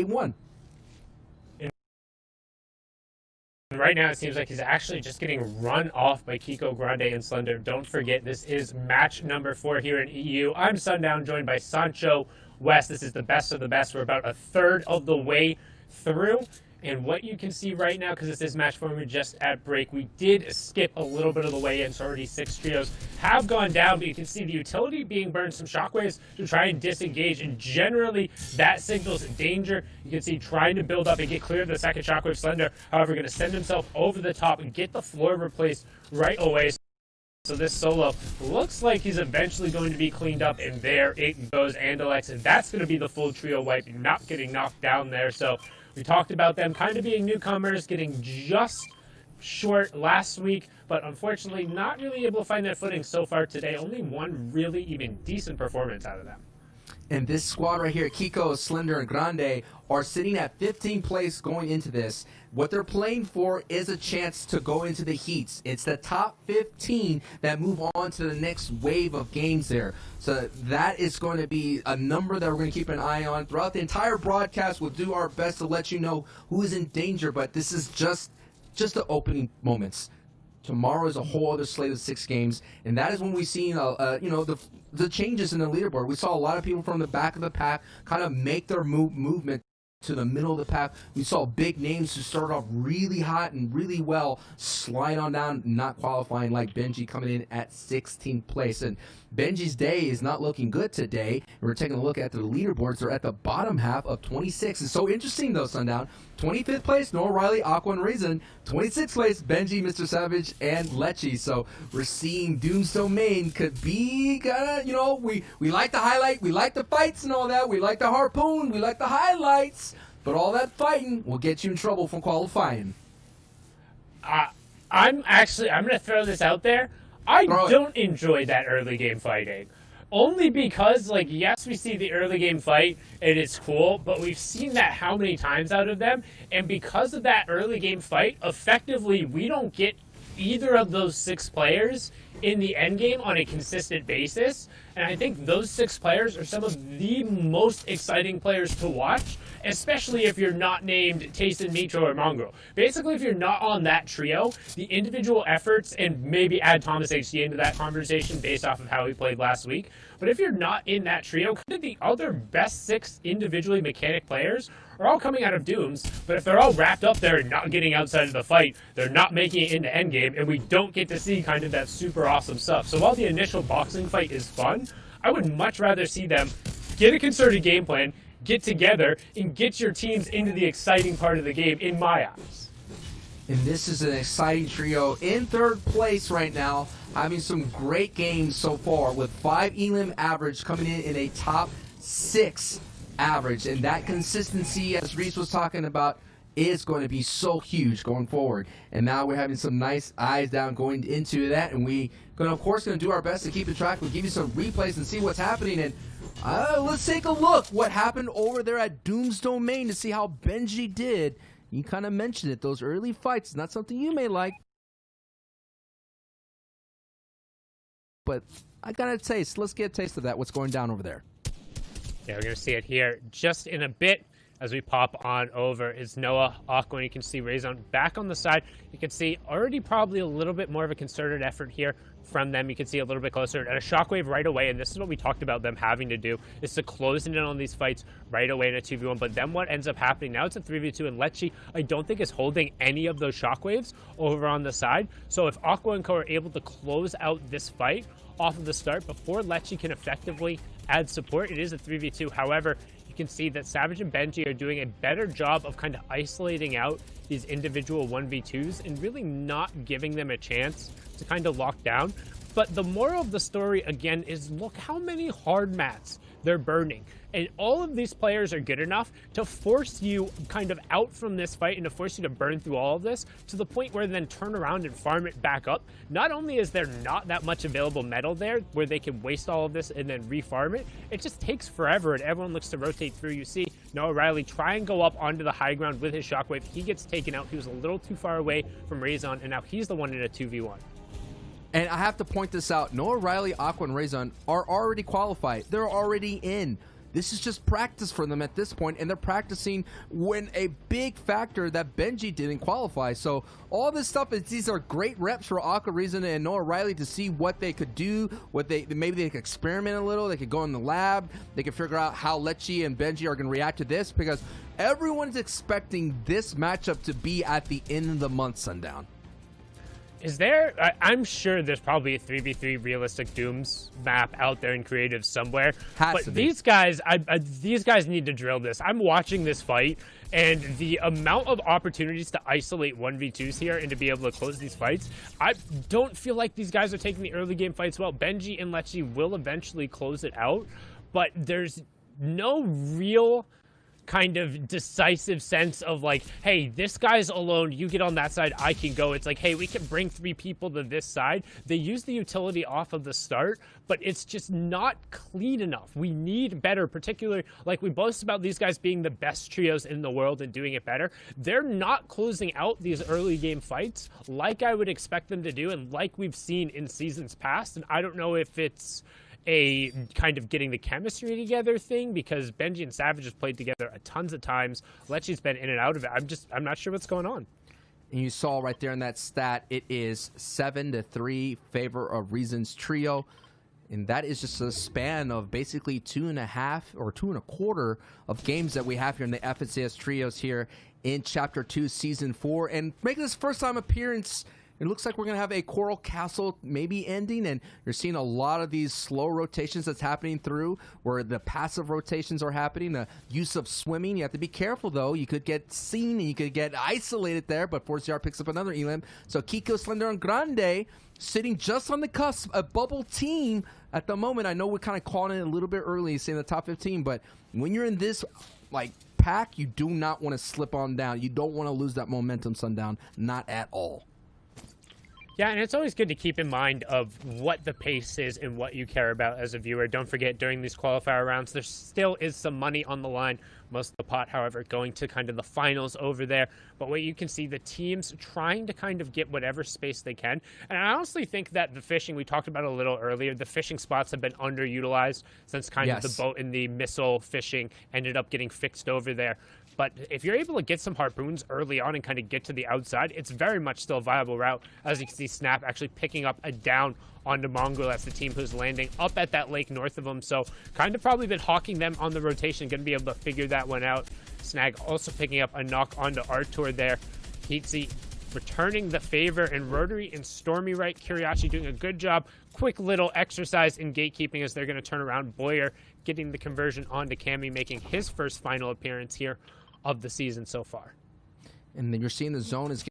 1. And right now, it seems like he's actually just getting run off by Kiko, Grande, and Slender. Don't forget, this is match number 4 here in EU. I'm Sundown, joined by Sancho West. This is the best of the best. We're about a third of the way through. And what you can see right now, because this is match form, we're just at break, we did skip a little bit of the way in, so already 6 trios have gone down, but you can see the utility being burned, some shockwaves to try and disengage, and generally that signals danger. You can see trying to build up and get clear of the second shockwave. Slender, however, going to send himself over the top and get the floor replaced right away. So this solo looks like he's eventually going to be cleaned up, and there it goes, Andalex, and that's going to be the full trio wipe, not getting knocked down there. So we talked about them kind of being newcomers, getting just short last week, but unfortunately not really able to find their footing so far today. Only one really even decent performance out of them. And this squad right here, Kiko, Slender, and Grande, are sitting at 15th place going into this. What they're playing for is a chance to go into the heats. It's the top 15 that move on to the next wave of games there. So that is going to be a number that we're going to keep an eye on. Throughout the entire broadcast, we'll do our best to let you know who is in danger, but this is just the opening moments. Tomorrow is a whole other slate of 6 games, and that is when we've seen, the changes in the leaderboard. We saw a lot of people from the back of the pack kind of make their movement to the middle of the pack. We saw big names who started off really hot and really well slide on down, not qualifying, like Benji coming in at 16th place. And Benji's day is not looking good today. We're taking a look at the leaderboards. They're at the bottom half of 26. It's so interesting, though, Sundown. 25th place, Noah Riley, Aqua, and Raisin. 26th place, Benji, Mr. Savage, and Lecce. So we're seeing Doomstone Main could be kind of, we like the highlight, we like the fights and all that, we like the harpoon, we like the highlights, but all that fighting will get you in trouble from qualifying. I'm going to throw this out there. I don't enjoy that early game fighting. Only because, yes, we see the early game fight, and it's cool, but we've seen that how many times out of them, and because of that early game fight, effectively, we don't get either of those 6 players in the end game on a consistent basis, and I think those 6 players are some of the most exciting players to watch, especially if you're not named Tayson, Mitro, or Mongrel. Basically, if you're not on that trio, the individual efforts, and maybe add Thomas HG into that conversation based off of how he played last week, but if you're not in that trio, kind of the other best 6 individually mechanic players are all coming out of Dooms, but if they're all wrapped up there and not getting outside of the fight, they're not making it into endgame, and we don't get to see kind of that super awesome stuff. So while the initial boxing fight is fun, I would much rather see them get a concerted game plan, get together, and get your teams into the exciting part of the game, in my eyes. And this is an exciting trio in 3rd place right now, having some great games so far, with 5 elim average coming in a top 6 average. And that consistency, as Reese was talking about, is going to be so huge going forward. And now we're having some nice eyes down going into that, and we of course going to do our best to keep it track. We'll give you some replays and see what's happening. And let's take a look what happened over there at Doomstone Main to see how Benji did. You kind of mentioned it, those early fights, not something you may like, but I got a taste. Let's get a taste of that, what's going down over there. Yeah, we're going to see it here just in a bit. As we pop on over is Noah, Aqua, and you can see Raison back on the side. You can see already probably a little bit more of a concerted effort here from them. You can see a little bit closer at a shockwave right away, and this is what we talked about them having to do, is to close in on these fights right away in a 2v1. But then what ends up happening, now it's a 3v2, and Lecce, I don't think, is holding any of those shockwaves over on the side. So if Aqua and Co are able to close out this fight off of the start before Lecce can effectively add support, it is a 3v2. However, you can see that Savage and Benji are doing a better job of kind of isolating out these individual 1v2s and really not giving them a chance to kind of lock down. But the moral of the story, again, is look how many hard mats they're burning. And all of these players are good enough to force you kind of out from this fight and to force you to burn through all of this to the point where then turn around and farm it back up. Not only is there not that much available metal there where they can waste all of this and then refarm it, it just takes forever and everyone looks to rotate through. You see Noah Riley try and go up onto the high ground with his shockwave. He gets taken out. He was a little too far away from Raison, and now he's the one in a 2v1. And I have to point this out. Noah Riley, Aqua, and Raison are already qualified. They're already in. This is just practice for them at this point, and they're practicing when a big factor that Benji didn't qualify. So all this stuff these are great reps for Aqua Reason and Noah Riley to see what they could do, maybe they could experiment a little, they could go in the lab, they could figure out how Lecce and Benji are going to react to this, because everyone's expecting this matchup to be at the end of the month, Sundown. Is there? I'm sure there's probably a 3v3 realistic Dooms map out there in creative somewhere. But these guys, these guys need to drill this. I'm watching this fight, and the amount of opportunities to isolate 1v2s here and to be able to close these fights, I don't feel like these guys are taking the early game fights well. Benji and Lecce will eventually close it out, but there's no real kind of decisive sense of like, hey, this guy's alone, you get on that side, I can go. It's like, hey, we can bring 3 people to this side. They use the utility off of the start, but it's just not clean enough. We need better, particularly like we boast about these guys being the best trios in the world and doing it better. They're not closing out these early game fights like I would expect them to do and like we've seen in seasons past. And I don't know if it's a kind of getting the chemistry together thing, because Benji and Savage has played together a tons of times. Lecce's been in and out of it. I'm not sure what's going on. And you saw right there in that stat, it is 7-3 favor of Reason's trio. And that is just a span of basically 2.5 or 2.25 of games that we have here in the FNCS trios here in Chapter 2, Season 4. And making this first time appearance, it looks like we're going to have a Coral Castle maybe ending, and you're seeing a lot of these slow rotations that's happening through where the passive rotations are happening, the use of swimming. You have to be careful, though. You could get seen and you could get isolated there, but 4CR picks up another elim. So Kiko, Slender, and Grande sitting just on the cusp, a bubble team at the moment. I know we're kind of calling it a little bit early, saying the top 15, but when you're in this, like, pack, you do not want to slip on down. You don't want to lose that momentum, Sundown. Not at all. Yeah, and it's always good to keep in mind of what the pace is and what you care about as a viewer. Don't forget, during these qualifier rounds, there still is some money on the line. Most of the pot, however, going to kind of the finals over there. But what you can see, the teams trying to kind of get whatever space they can. And I honestly think that the fishing, we talked about a little earlier, the fishing spots have been underutilized since kind of the boat and the missile fishing ended up getting fixed over there. But if you're able to get some harpoons early on and kind of get to the outside, it's very much still a viable route. As you can see, Snap actually picking up a down onto Mongrel. That's the team who's landing up at that lake north of them. So kind of probably been hawking them on the rotation, going to be able to figure that one out. Snag also picking up a knock onto Artur there. Heatsy returning the favor, and Rotary and Stormy right. Kiriachi doing a good job. Quick little exercise in gatekeeping as they're going to turn around. Boyer getting the conversion onto Cammy, making his first final appearance here of the season so far. And then you're seeing the zone is